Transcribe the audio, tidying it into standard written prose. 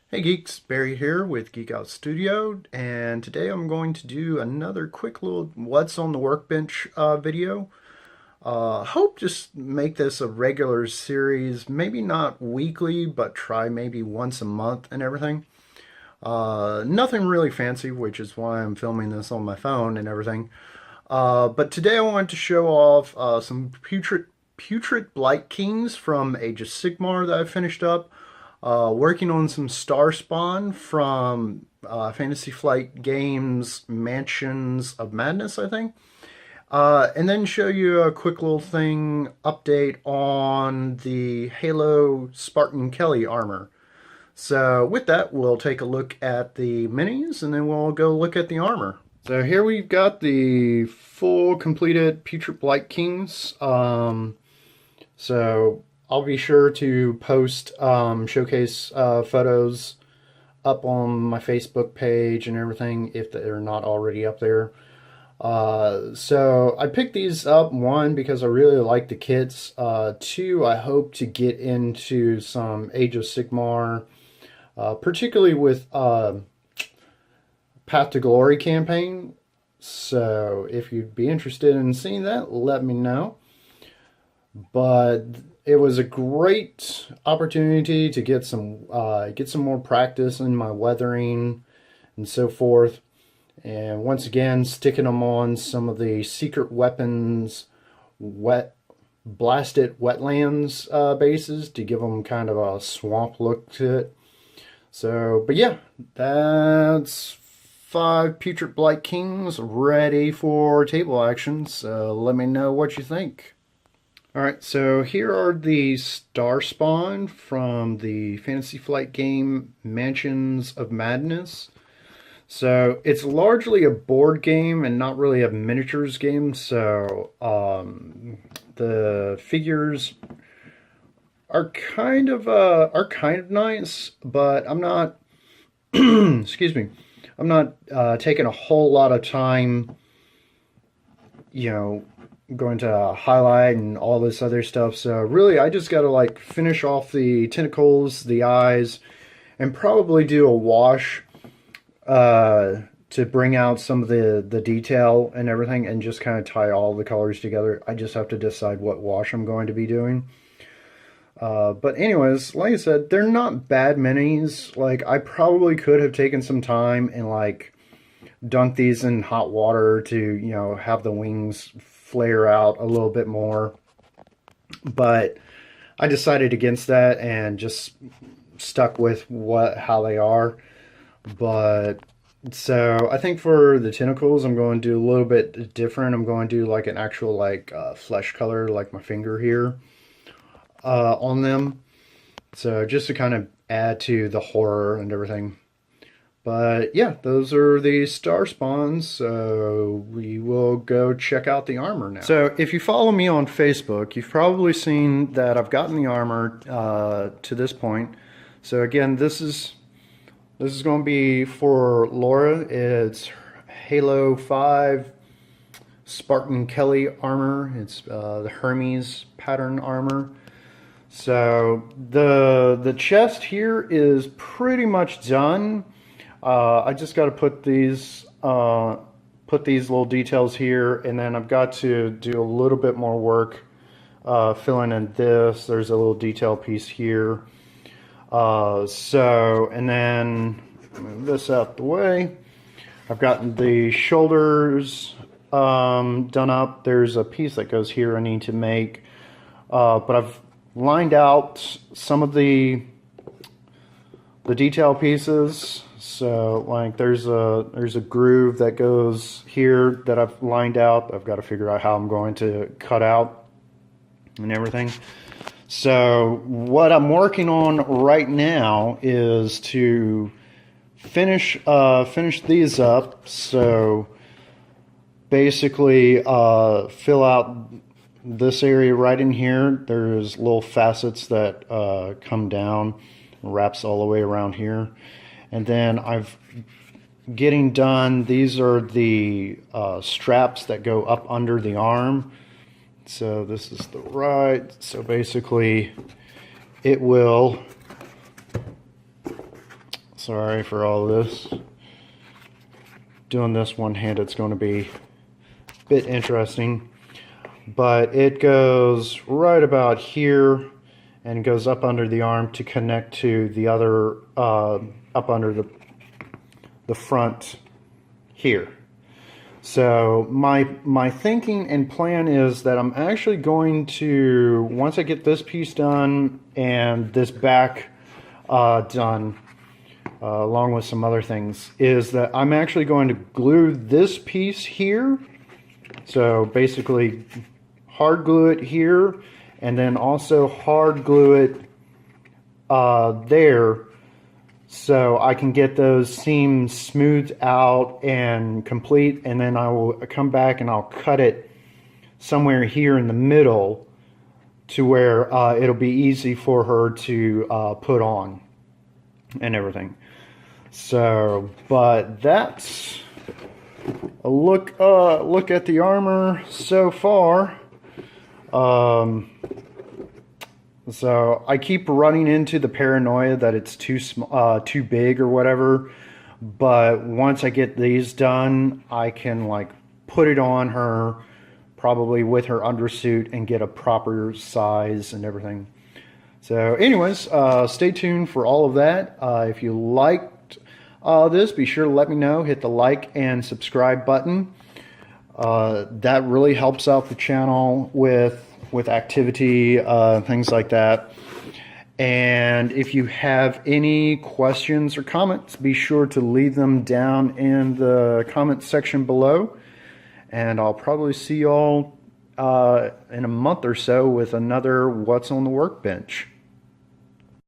Hey geeks, Barry here with Geek Out Studio, and today I'm going to do another quick little What's on the Workbench video. Hope just make this a regular series, maybe not weekly, but try maybe once a month and everything. Nothing really fancy, which is why I'm filming this on my phone and everything. But today I wanted to show off some Putrid Blightkings from Age of Sigmar that I finished up. Working on some Star Spawn from Fantasy Flight Games Mansions of Madness, I think. And then show you a quick little thing update on the Halo Spartan Kelly armor. So with that, we'll take a look at the minis and then we'll go look at the armor. So here we've got the full completed Putrid Blightkings. So I'll be sure to post showcase photos up on my Facebook page and everything if they're not already up there. So I picked these up, one, because I really like the kits. Two, I hope to get into some Age of Sigmar, particularly with Path to Glory campaign. So if you'd be interested in seeing that, let me know. But it was a great opportunity to get some more practice in my weathering and so forth. And once again, sticking them on some of the secret weapons, blasted wetlands bases to give them kind of a swamp look to it. So, but yeah, that's 5 Putrid Blightkings ready for table action. So let me know what you think. Alright, so here are the Star Spawn from the Fantasy Flight game Mansions of Madness. So it's largely a board game and not really a miniatures game, so the figures are kind of nice, but I'm not excuse me, I'm not taking a whole lot of time, going to highlight and all this other stuff. So really I just got to like finish off the tentacles, the eyes, and probably do a wash to bring out some of the detail and everything, and just kind of tie all the colors together. I just have to decide what wash I'm going to be doing. But anyways, like I said, they're not bad minis. Like, I probably could have taken some time and like dunk these in hot water to, have the wings flare out a little bit more. But I decided against that and just stuck with how they are. But so I think for the tentacles, I'm going to do a little bit different. I'm going to do like an actual like flesh color, like my finger here, on them. So just to kind of add to the horror and everything. But yeah, those are the Star Spawns, so we will go check out the armor now. So if you follow me on Facebook, you've probably seen that I've gotten the armor to this point. So again, this is going to be for Laura. It's Halo 5 Spartan Kelly armor. It's the Hermes pattern armor. So the chest here is pretty much done. I just got to put these little details here, and then I've got to do a little bit more work filling in this. There's a little detail piece here. And then move this out the way. I've gotten the shoulders done up. There's a piece that goes here I need to make, but I've lined out some of the detail pieces. So like there's a groove that goes here that I've lined out. I've got to figure out how I'm going to cut out and everything. So what I'm working on right now is to finish these up. So basically fill out this area right in here. There's little facets that come down, wraps all the way around here. And then getting done, these are the straps that go up under the arm. So this is the right. So basically it will Sorry for all this. Doing this one-handed is going to be a bit interesting. But it goes right about here and goes up under the arm to connect to the other, up under the front here. So my thinking and plan is that I'm actually going to, once I get this piece done and this back done, along with some other things, is that I'm actually going to glue this piece here. So basically hard glue it here, and then also hard glue it there, so I can get those seams smoothed out and complete, and then I will come back and I'll cut it somewhere here in the middle to where it'll be easy for her to put on and everything. So, but that's a look at the armor so far. So I keep running into the paranoia that it's too big or whatever, but once I get these done, I can like put it on her, probably with her undersuit, and get a proper size and everything. So anyways, stay tuned for all of that. If you liked this, be sure to let me know. Hit the like and subscribe button. That really helps out the channel with activity, things like that. And if you have any questions or comments, be sure to leave them down in the comment section below. And I'll probably see y'all in a month or so with another What's on the Workbench.